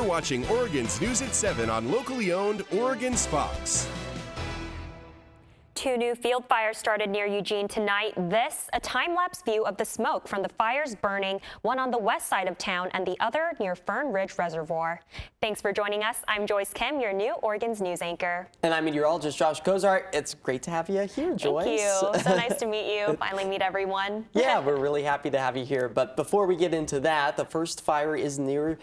You're watching Oregon's News at 7 on locally owned Oregon's Fox. 2 new field fires started near Eugene tonight. This, a time-lapse view of the smoke from the fires burning, one on the west side of town and the other near Fern Ridge Reservoir. Thanks for joining us. I'm Joyce Kim, your new Oregon's News anchor. And I'm meteorologist Josh Kozart. It's great to have you here, Joyce. Thank you. So nice to meet you. Finally meet everyone. Yeah, we're really happy to have you here. But before we get into that, the first fire is near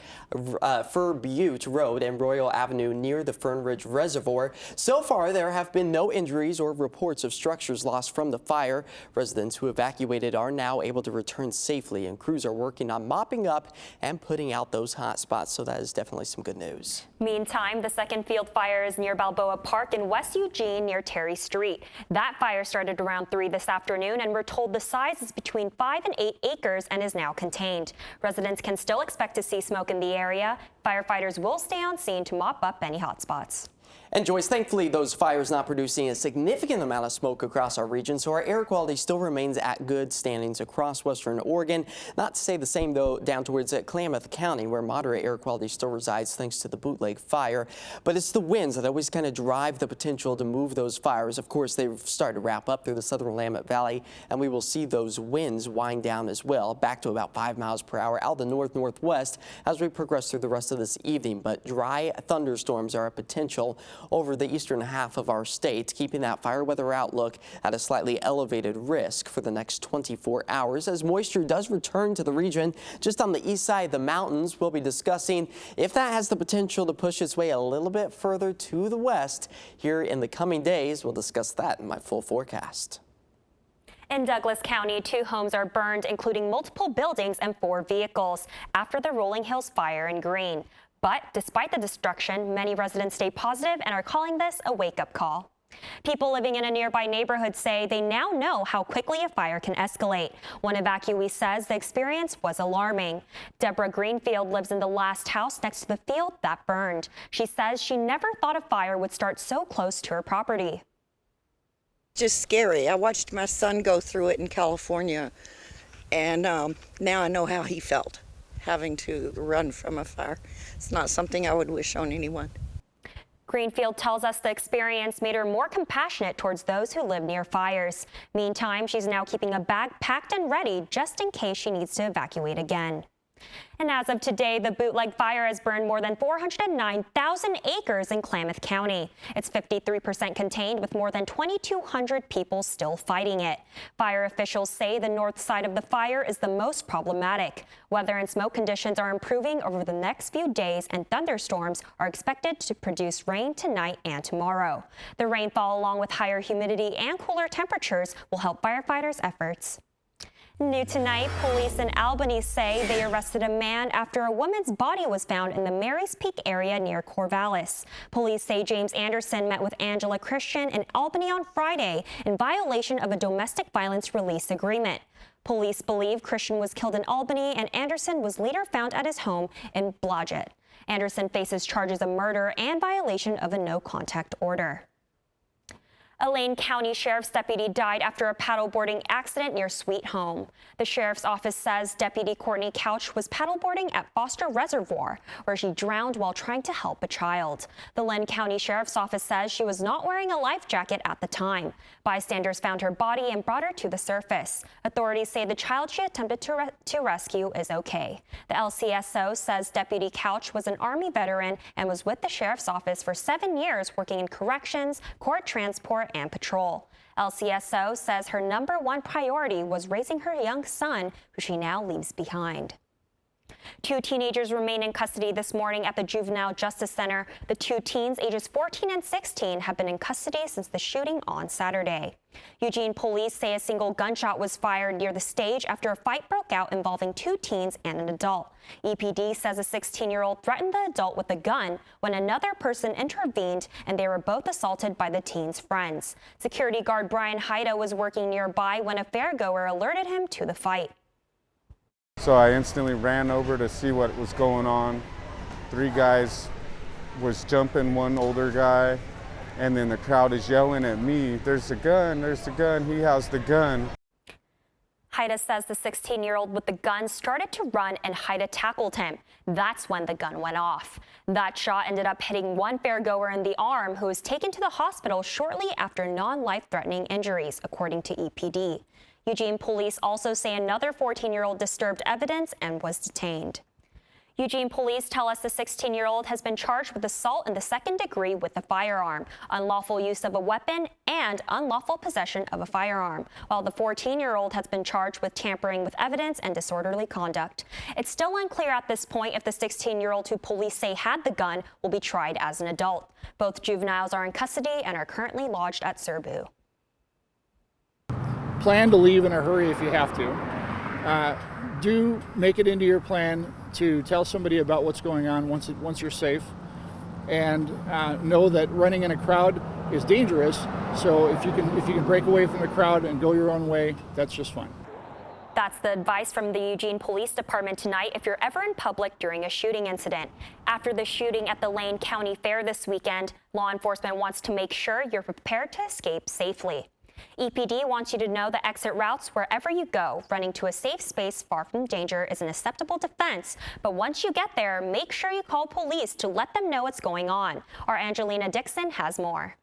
Fir Butte Road and Royal Avenue near the Fern Ridge Reservoir. So far, there have been no injuries or reports of structures lost from the fire. Residents who evacuated are now able to return safely, and crews are working on mopping up and putting out those hot spots. So that is definitely some good news. Meantime, the second field fire is near Balboa Park in West Eugene near Terry Street. That fire started around 3 this afternoon, and we're told the size is between 5 and 8 acres and is now contained. Residents can still expect to see smoke in the area. Firefighters will stay on scene to mop up any hot spots. And Joyce, thankfully those fires not producing a significant amount of smoke across our region, so our air quality still remains at good standings across western Oregon. Not to say the same though down towards Klamath County, where moderate air quality still resides thanks to the Bootleg fire. But it's the winds that always kind of drive the potential to move those fires. Of course, they've started to wrap up through the southern Willamette Valley, and we will see those winds wind down as well, back to about 5 miles per hour out the north-northwest as we progress through the rest of this evening. But dry thunderstorms are a potential over the eastern half of our state, keeping that fire weather outlook at a slightly elevated risk for the next 24 hours as moisture does return to the region. Just on the east side of the mountains, we'll be discussing if that has the potential to push its way a little bit further to the west here in the coming days. We'll discuss that in my full forecast. In Douglas County, 2 homes are burned, including multiple buildings and 4 vehicles, after the Rolling Hills fire in Greene. But despite the destruction, many residents stay positive and are calling this a wake-up call. People living in a nearby neighborhood say they now know how quickly a fire can escalate. One evacuee says the experience was alarming. Deborah Greenfield lives in the last house next to the field that burned. She says she never thought a fire would start so close to her property. Just scary. I watched my son go through it in California, and now I know how he felt, having to run from a fire. It's not something I would wish on anyone. Greenfield tells us the experience made her more compassionate towards those who live near fires. Meantime, she's now keeping a bag packed and ready just in case she needs to evacuate again. And as of today, the Bootleg fire has burned more than 409,000 acres in Klamath County. It's 53% contained, with more than 2,200 people still fighting it. Fire officials say the north side of the fire is the most problematic. Weather and smoke conditions are improving over the next few days, and thunderstorms are expected to produce rain tonight and tomorrow. The rainfall, along with higher humidity and cooler temperatures, will help firefighters' efforts. New tonight, police in Albany say they arrested a man after a woman's body was found in the Marys Peak area near Corvallis. Police say James Anderson met with Angela Christian in Albany on Friday in violation of a domestic violence release agreement. Police believe Christian was killed in Albany, and Anderson was later found at his home in Blodgett. Anderson faces charges of murder and violation of a no-contact order. A Lane County Sheriff's deputy died after a paddleboarding accident near Sweet Home. The sheriff's office says Deputy Courtney Couch was paddleboarding at Foster Reservoir, where she drowned while trying to help a child. The Lane County Sheriff's office says she was not wearing a life jacket at the time. Bystanders found her body and brought her to the surface. Authorities say the child she attempted to rescue is okay. The LCSO says Deputy Couch was an Army veteran and was with the sheriff's office for 7 years, working in corrections, court transport, and patrol. LCSO says her #1 priority was raising her young son, who she now leaves behind. 2 teenagers remain in custody this morning at the Juvenile Justice Center. The 2 teens, ages 14 and 16, have been in custody since the shooting on Saturday. Eugene police say a single gunshot was fired near the stage after a fight broke out involving 2 teens and an adult. EPD says a 16-year-old threatened the adult with a gun when another person intervened, and they were both assaulted by the teen's friends. Security guard Brian Haida was working nearby when a fairgoer alerted him to the fight. So I instantly ran over to see what was going on. 3 guys was jumping one older guy, and then the crowd is yelling at me, "There's a gun, he has the gun." Haida says the 16-year-old with the gun started to run and Haida tackled him. That's when the gun went off. That shot ended up hitting one fairgoer in the arm who was taken to the hospital shortly after non-life-threatening injuries, according to EPD. Eugene police also say another 14-year-old disturbed evidence and was detained. Eugene police tell us the 16-year-old has been charged with assault in the second degree with a firearm, unlawful use of a weapon, and unlawful possession of a firearm, while the 14-year-old has been charged with tampering with evidence and disorderly conduct. It's still unclear at this point if the 16-year-old who police say had the gun will be tried as an adult. Both juveniles are in custody and are currently lodged at Cebu. Plan to leave in a hurry if you have to. Do make it into your plan to tell somebody about what's going on once you're safe, and know that running in a crowd is dangerous. So if you can break away from the crowd and go your own way, that's just fine. That's the advice from the Eugene Police Department tonight if you're ever in public during a shooting incident. After the shooting at the Lane County Fair this weekend, law enforcement wants to make sure you're prepared to escape safely. EPD wants you to know the exit routes wherever you go. Running to a safe space far from danger is an acceptable defense, but once you get there, make sure you call police to let them know what's going on. Our Angelina Dixon has more.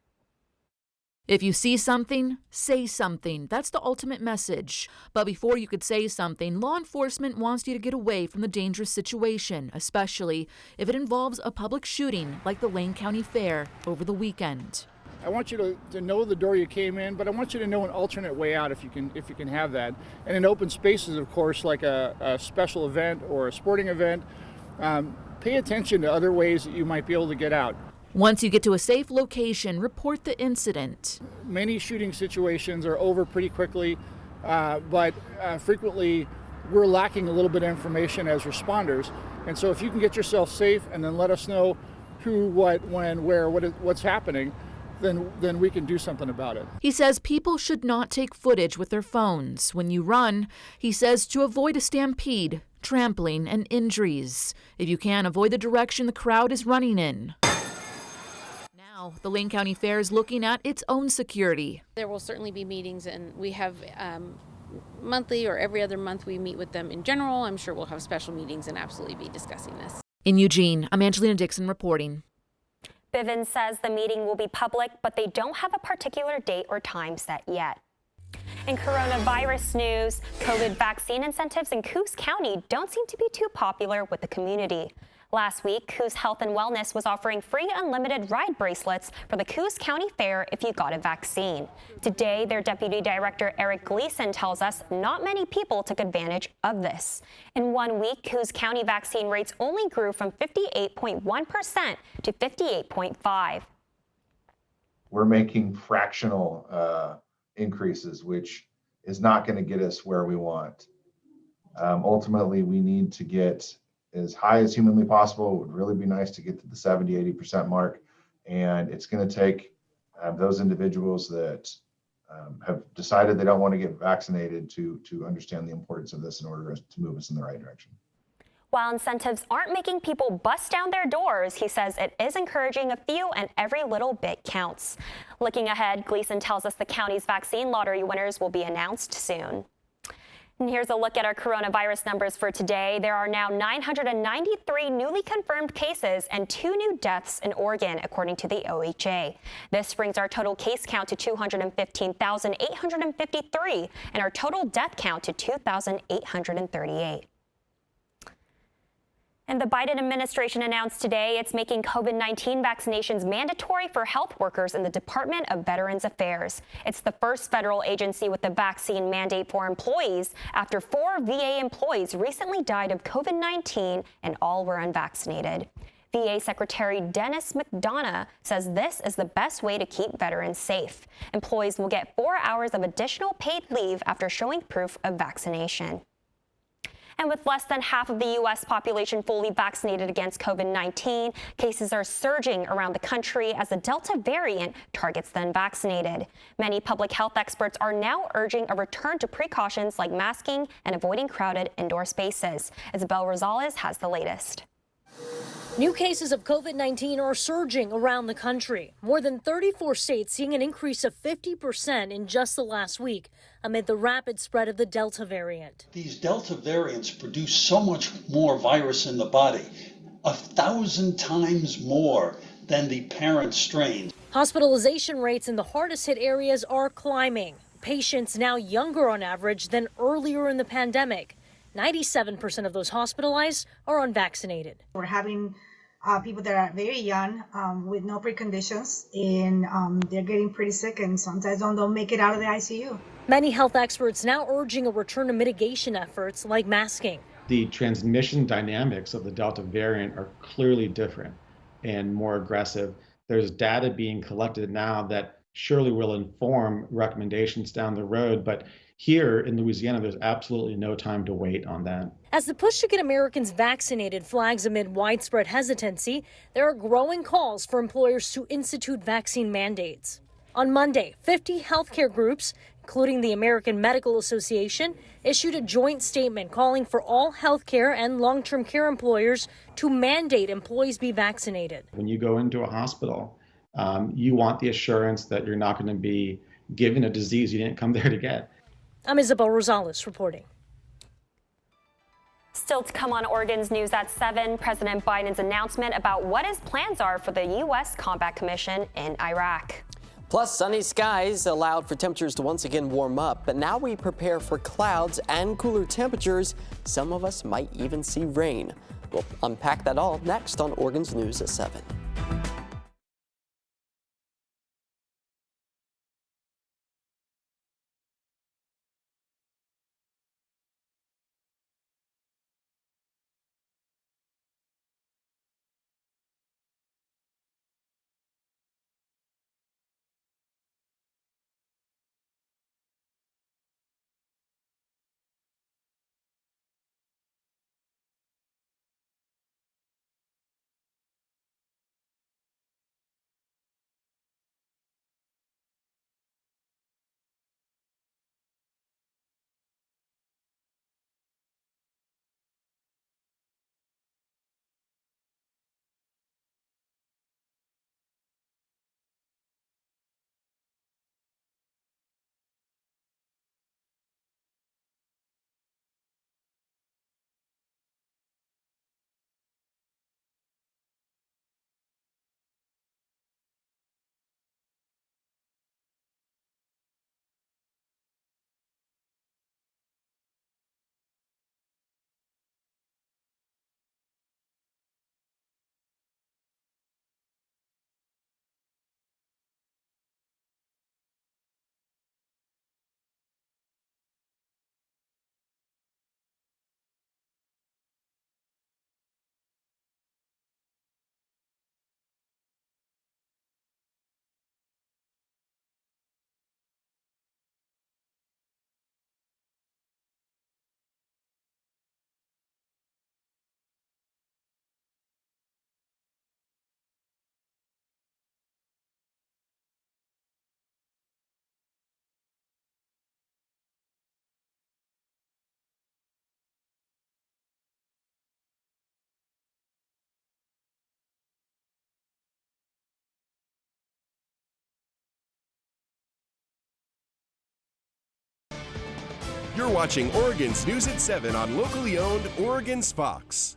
If you see something, say something. That's the ultimate message. But before you could say something, law enforcement wants you to get away from the dangerous situation, especially if it involves a public shooting like the Lane County Fair over the weekend. I want you to know the door you came in, but I want you to know an alternate way out if you can have that. And in open spaces, of course, like a special event or a sporting event, pay attention to other ways that you might be able to get out. Once you get to a safe location, report the incident. Many shooting situations are over pretty quickly, but frequently we're lacking a little bit of information as responders. And so if you can get yourself safe and then let us know who, what, when, where, what's happening, then we can do something about it. He says people should not take footage with their phones. When you run, he says to avoid a stampede, trampling, and injuries. If you can, avoid the direction the crowd is running in. Now, the Lane County Fair is looking at its own security. There will certainly be meetings, and we have monthly or every other month we meet with them in general. I'm sure we'll have special meetings and absolutely be discussing this. In Eugene, I'm Angelina Dixon reporting. Bivens says the meeting will be public, but they don't have a particular date or time set yet. In coronavirus news, COVID vaccine incentives in Coos County don't seem to be too popular with the community. Last week, Coos Health and Wellness was offering free unlimited ride bracelets for the Coos County Fair if you got a vaccine. Today, their Deputy Director Eric Gleason tells us not many people took advantage of this. In 1 week, Coos County vaccine rates only grew from 58.1% to 58.5%. We're making fractional increases, which is not going to get us where we want. Ultimately, we need to get as high as humanly possible. It would really be nice to get to the 70-80% mark. And it's going to take those individuals that have decided they don't want to get vaccinated to understand the importance of this in order to move us in the right direction. While incentives aren't making people bust down their doors, he says it is encouraging a few, and every little bit counts. Looking ahead, Gleason tells us the county's vaccine lottery winners will be announced soon. And here's a look at our coronavirus numbers for today. There are now 993 newly confirmed cases and 2 new deaths in Oregon, according to the OHA. This brings our total case count to 215,853 and our total death count to 2,838. And the Biden administration announced today it's making COVID-19 vaccinations mandatory for health workers in the Department of Veterans Affairs. It's the first federal agency with a vaccine mandate for employees after 4 VA employees recently died of COVID-19 and all were unvaccinated. VA Secretary Dennis McDonough says this is the best way to keep veterans safe. Employees will get 4 hours of additional paid leave after showing proof of vaccination. And with less than half of the U.S. population fully vaccinated against COVID-19, cases are surging around the country as the Delta variant targets the unvaccinated. Many public health experts are now urging a return to precautions like masking and avoiding crowded indoor spaces. Isabel Rosales has the latest. New cases of COVID-19 are surging around the country. More than 34 states seeing an increase of 50% in just the last week. amid the rapid spread of the Delta variant. These Delta variants produce so much more virus in the body, 1,000 times more than the parent strain. Hospitalization rates in the hardest hit areas are climbing. Patients now younger on average than earlier in the pandemic. 97% of those hospitalized are unvaccinated. We're having people that are very young with no preconditions, and they're getting pretty sick and sometimes don't make it out of the ICU. Many health experts now urging a return to mitigation efforts like masking. The transmission dynamics of the Delta variant are clearly different and more aggressive. There's data being collected now that surely will inform recommendations down the road, but here in Louisiana, there's absolutely no time to wait on that. As the push to get Americans vaccinated flags amid widespread hesitancy, there are growing calls for employers to institute vaccine mandates. On Monday, 50 healthcare groups, including the American Medical Association, issued a joint statement calling for all healthcare and long-term care employers to mandate employees be vaccinated. When you go into a hospital, you want the assurance that you're not going to be given a disease you didn't come there to get. I'm Isabel Rosales reporting. Still to come on Oregon's News at 7, President Biden's announcement about what his plans are for the U.S. Combat Commission in Iraq. Plus, sunny skies allowed for temperatures to once again warm up, but now we prepare for clouds and cooler temperatures. Some of us might even see rain. We'll unpack that all next on Oregon's News at 7. You're watching Oregon's News at 7 on locally owned Oregon's Fox.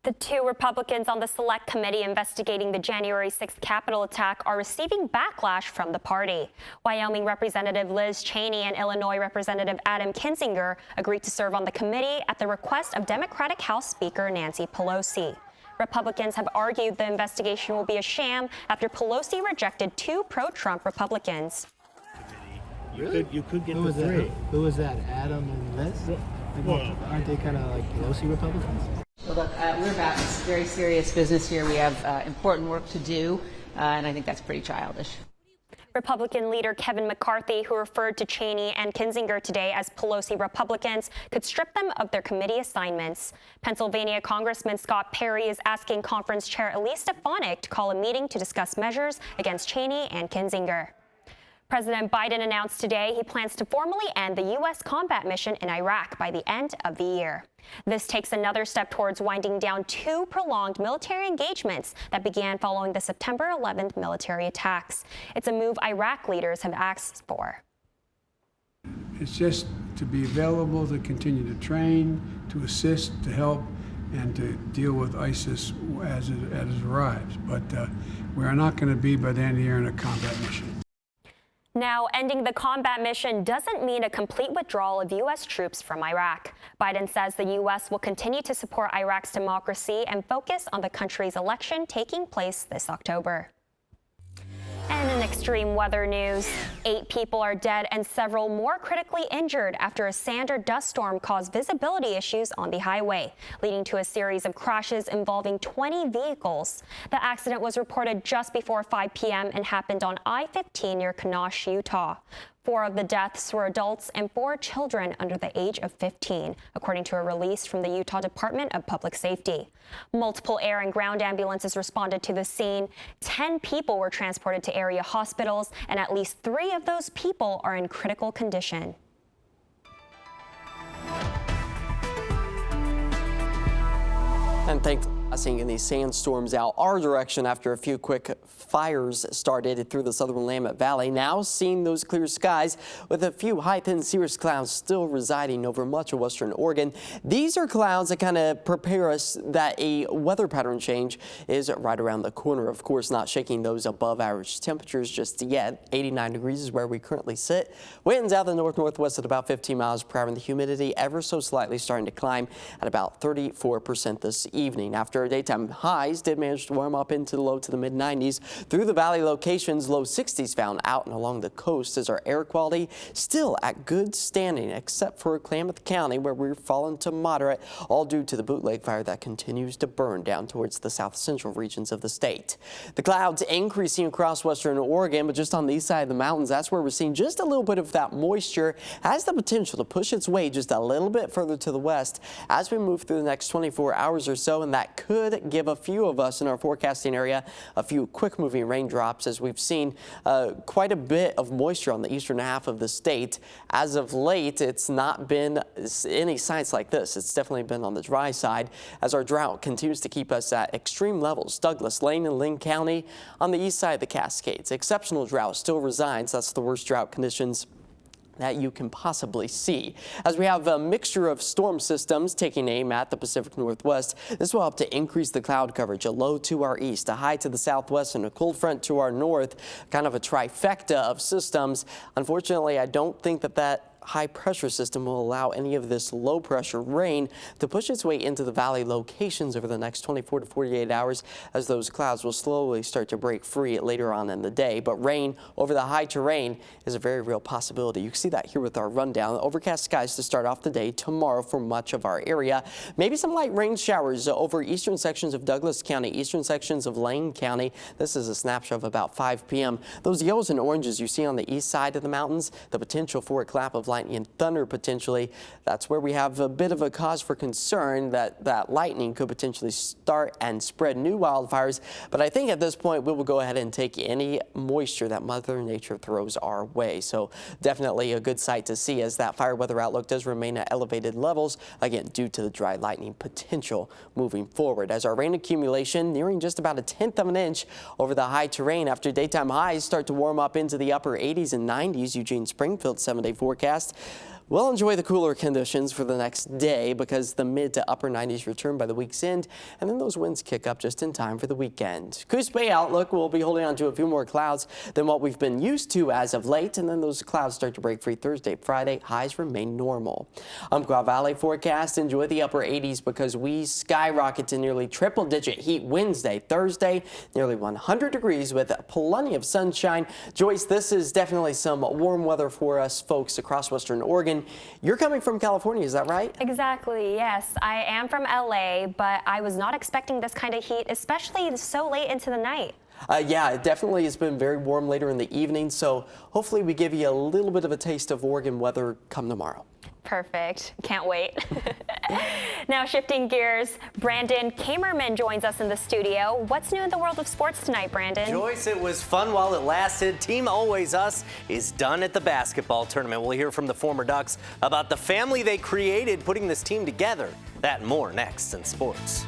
The 2 Republicans on the Select Committee investigating the January 6th Capitol attack are receiving backlash from the party. Wyoming Representative Liz Cheney and Illinois Representative Adam Kinzinger agreed to serve on the committee at the request of Democratic House Speaker Nancy Pelosi. Republicans have argued the investigation will be a sham after Pelosi rejected 2 pro-Trump Republicans. You could get the 3. Who was that? Adam and Liz? Aren't they kind of like Pelosi Republicans? Well, look, we're about very serious business here. We have important work to do, and I think that's pretty childish. Republican leader Kevin McCarthy, who referred to Cheney and Kinzinger today as Pelosi Republicans, could strip them of their committee assignments. Pennsylvania Congressman Scott Perry is asking Conference Chair Elise Stefanik to call a meeting to discuss measures against Cheney and Kinzinger. President Biden announced today he plans to formally end the U.S. combat mission in Iraq by the end of the year. This takes another step towards winding down 2 prolonged military engagements that began following the September 11th military attacks. It's a move Iraq leaders have asked for. It's just to be available to continue to train, to assist, to help, and to deal with ISIS as it arrives. But we are not going to be by the end of the year in a combat mission. Now, ending the combat mission doesn't mean a complete withdrawal of U.S. troops from Iraq. Biden says the U.S. will continue to support Iraq's democracy and focus on the country's election taking place this October. And in extreme weather news, 8 people are dead and several more critically injured after a sand or dust storm caused visibility issues on the highway, leading to a series of crashes involving 20 vehicles. The accident was reported just before 5 p.m. and happened on I-15 near Kenosha, Utah. 4 of the deaths were adults and 4 children under the age of 15, according to a release from the Utah Department of Public Safety. Multiple air and ground ambulances responded to the scene. 10 people were transported to area hospitals, and at least 3 of those people are in critical condition. And thankfully, seeing these sandstorms out our direction after a few quick fires started through the southern Willamette Valley. Now seeing those clear skies with a few high thin cirrus clouds still residing over much of western Oregon. These are clouds that kind of prepare us that a weather pattern change is right around the corner. Of course, not shaking those above average temperatures just yet. 89 degrees is where we currently sit. Winds out the north-northwest at about 15 miles per hour, and the humidity ever so slightly starting to climb at about 34% this evening. After daytime highs did manage to warm up into the low to the mid-90s. Through the valley locations, low 60s found out and along the coast as our air quality still at good standing, except for Klamath County, where we're falling to moderate, all due to the bootleg fire that continues to burn down towards the south central regions of the state. The clouds increasing across western Oregon, but just on the east side of the mountains, that's where we're seeing just a little bit of that moisture has the potential to push its way just a little bit further to the west as we move through the next 24 hours or so, and that could give a few of us in our forecasting area a few quick moving raindrops, as we've seen quite a bit of moisture on the eastern half of the state. As of late, it's not been any signs like this. It's definitely been on the dry side as our drought continues to keep us at extreme levels. Douglas, Lane, and Linn County on the east side of the Cascades. Exceptional drought still resides. That's the worst drought conditions that you can possibly see. As we have a mixture of storm systems taking aim at the Pacific Northwest, this will help to increase the cloud coverage. A low to our east, a high to the southwest, and a cold front to our north. Kind of a trifecta of systems. Unfortunately, I don't think that high pressure system will allow any of this low pressure rain to push its way into the valley locations over the next 24 to 48 hours, as those clouds will slowly start to break free later on in the day. But rain over the high terrain is a very real possibility. You can see that here with our rundown. Overcast skies to start off the day tomorrow for much of our area. Maybe some light rain showers over eastern sections of Douglas County, eastern sections of Lane County. This is a snapshot of about 5 p.m. Those yellows and oranges you see on the east side of the mountains, the potential for a clap of lightning and thunder potentially. That's where we have a bit of a cause for concern that lightning could potentially start and spread new wildfires. But I think at this point we will go ahead and take any moisture that Mother Nature throws our way. So definitely a good sight to see as that fire weather outlook does remain at elevated levels, again due to the dry lightning potential moving forward. As our rain accumulation nearing just about 1/10 of an inch over the high terrain after daytime highs start to warm up into the upper 80s and 90s. Eugene Springfield 7-day forecast. We'll enjoy the cooler conditions for the next day because the mid to upper 90s return by the week's end, and then those winds kick up just in time for the weekend. Coos Bay outlook will be holding on to a few more clouds than what we've been used to as of late, and then those clouds start to break free Thursday, Friday. Highs remain normal. Umpqua Valley forecast, enjoy the upper 80s because we skyrocket to nearly triple-digit heat Wednesday, Thursday, nearly 100 degrees with plenty of sunshine. Joyce, this is definitely some warm weather for us folks across western Oregon. You're coming from California, is that right? Exactly, yes. I am from LA, but I was not expecting this kind of heat, especially so late into the night. Yeah, it definitely has been very warm later in the evening, so hopefully we give you a little bit of a taste of Oregon weather come tomorrow. Perfect. Can't wait. Now shifting gears, Brandon Kamerman joins us in the studio. What's new in the world of sports tonight, Brandon? Joyce, it was fun while it lasted. Team Always Us is done at the basketball tournament. We'll hear from the former Ducks about the family they created putting this team together. That and more next in sports.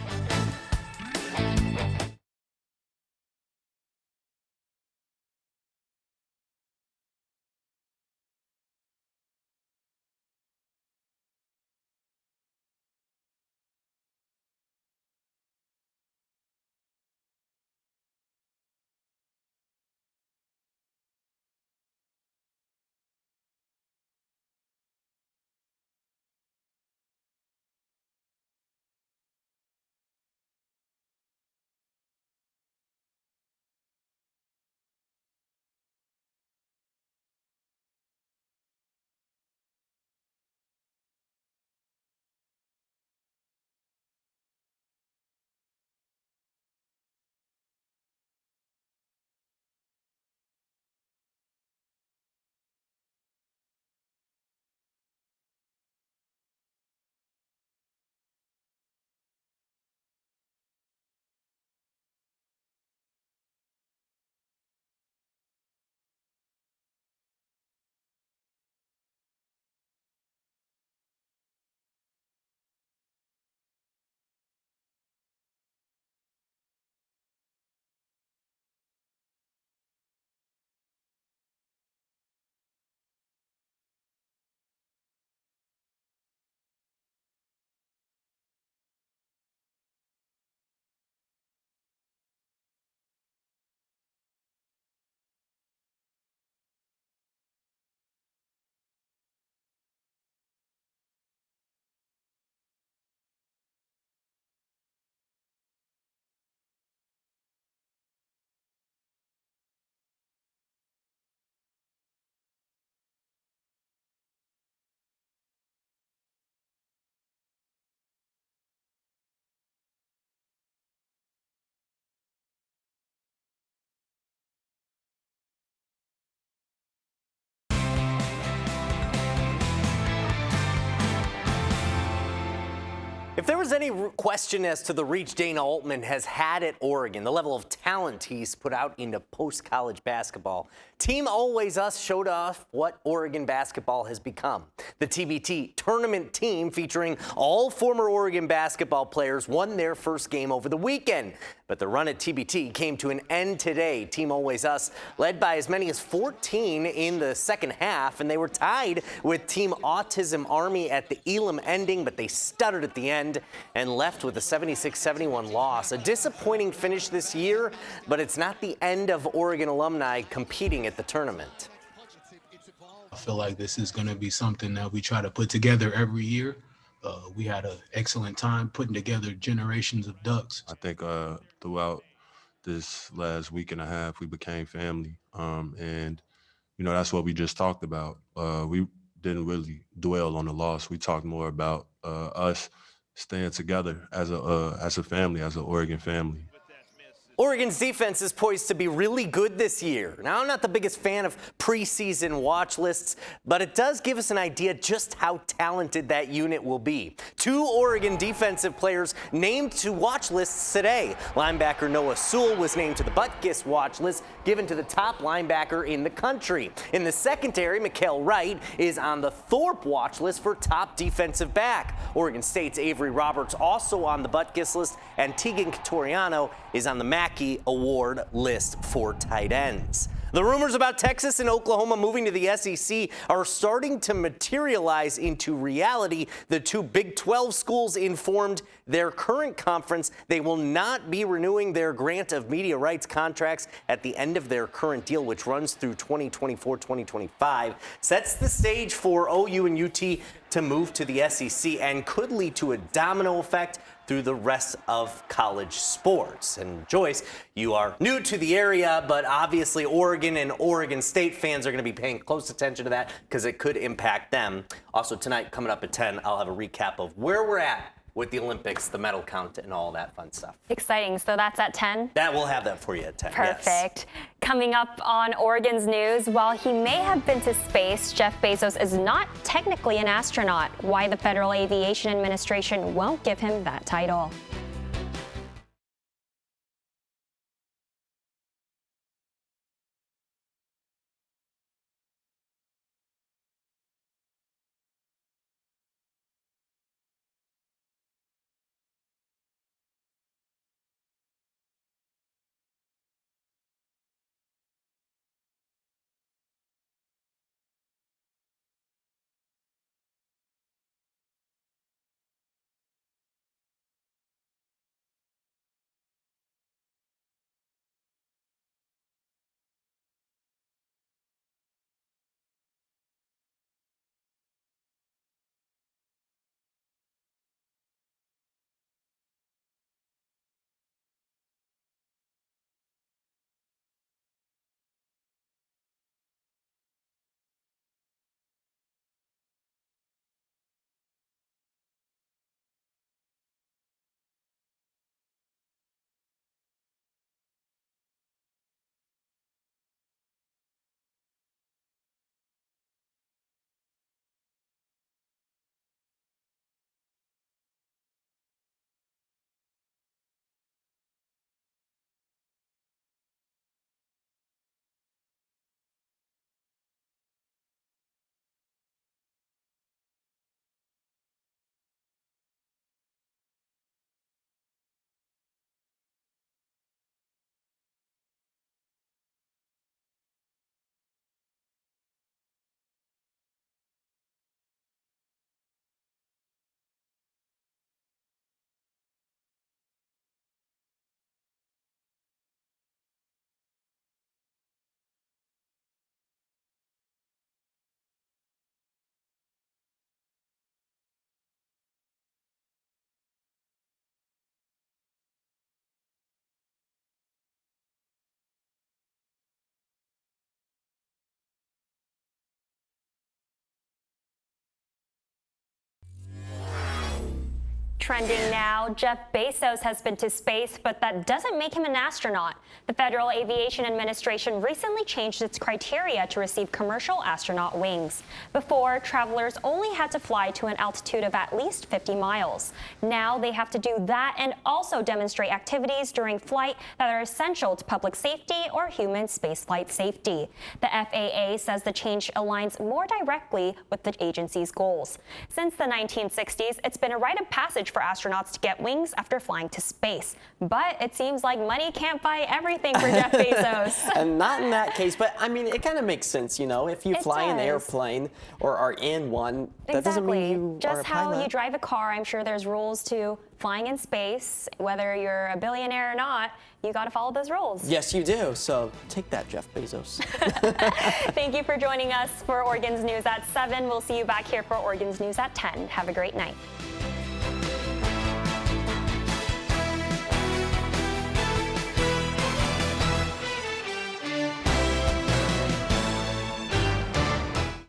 If there was any question as to the reach Dana Altman has had at Oregon, the level of talent he's put out into post-college basketball, Team Always Us showed off what Oregon basketball has become. The TBT tournament team, featuring all former Oregon basketball players, won their first game over the weekend. But the run at TBT came to an end today. Team Always Us led by as many as 14 in the second half, and they were tied with Team Autism Army at the Elam ending, but they stuttered at the end and left with a 76-71 loss. A disappointing finish this year, but it's not the end of Oregon alumni competing at the tournament. I feel like this is going to be something that we try to put together every year. We had an excellent time putting together generations of Ducks. I think throughout this last week and a half, we became family. And, you know, that's what we just talked about. We didn't really dwell on the loss. We talked more about us staying together as a family, as an Oregon family. Oregon's defense is poised to be really good this year. Now, I'm not the biggest fan of preseason watch lists, but it does give us an idea just how talented that unit will be. 2 Oregon defensive players named to watch lists today. Linebacker Noah Sewell was named to the Butkus watch list, given to the top linebacker in the country. In the secondary, Mikael Wright is on the Thorpe watch list for top defensive back. Oregon State's Avery Roberts also on the Butkus list, and Tegan Catoriano is on the Mackey Award list for tight ends. The rumors about Texas and Oklahoma moving to the SEC are starting to materialize into reality. The 2 Big 12 schools informed their current conference they will not be renewing their grant of media rights contracts at the end of their current deal, which runs through 2024-2025. Sets the stage for OU and UT to move to the SEC and could lead to a domino effect through the rest of college sports. And Joyce, you are new to the area, but obviously Oregon and Oregon State fans are going to be paying close attention to that because it could impact them. Also tonight, coming up at 10, I'll have a recap of where we're at with the Olympics, the medal count, and all that fun stuff. Exciting. So that's at 10? That we'll have that for you at 10. Perfect. Yes. Coming up on Oregon's news, while he may have been to space, Jeff Bezos is not technically an astronaut. Why the Federal Aviation Administration won't give him that title. Trending now, Jeff Bezos has been to space, but that doesn't make him an astronaut. The Federal Aviation Administration recently changed its criteria to receive commercial astronaut wings. Before, travelers only had to fly to an altitude of at least 50 miles. Now they have to do that and also demonstrate activities during flight that are essential to public safety or human spaceflight safety. The FAA says the change aligns more directly with the agency's goals. Since the 1960s, it's been a rite of passage for astronauts to get wings after flying to space. But it seems like money can't buy everything for Jeff Bezos. And not in that case, but I mean, it kind of makes sense, you know, if you fly an airplane or are in one, that doesn't mean you Just are a how pilot. you drive a car, I'm sure there's rules to flying in space. Whether you're a billionaire or not, you got to follow those rules. Yes, you do. So take that, Jeff Bezos. Thank you for joining us for Oregon's News at 7. We'll see you back here for Oregon's News at 10. Have a great night.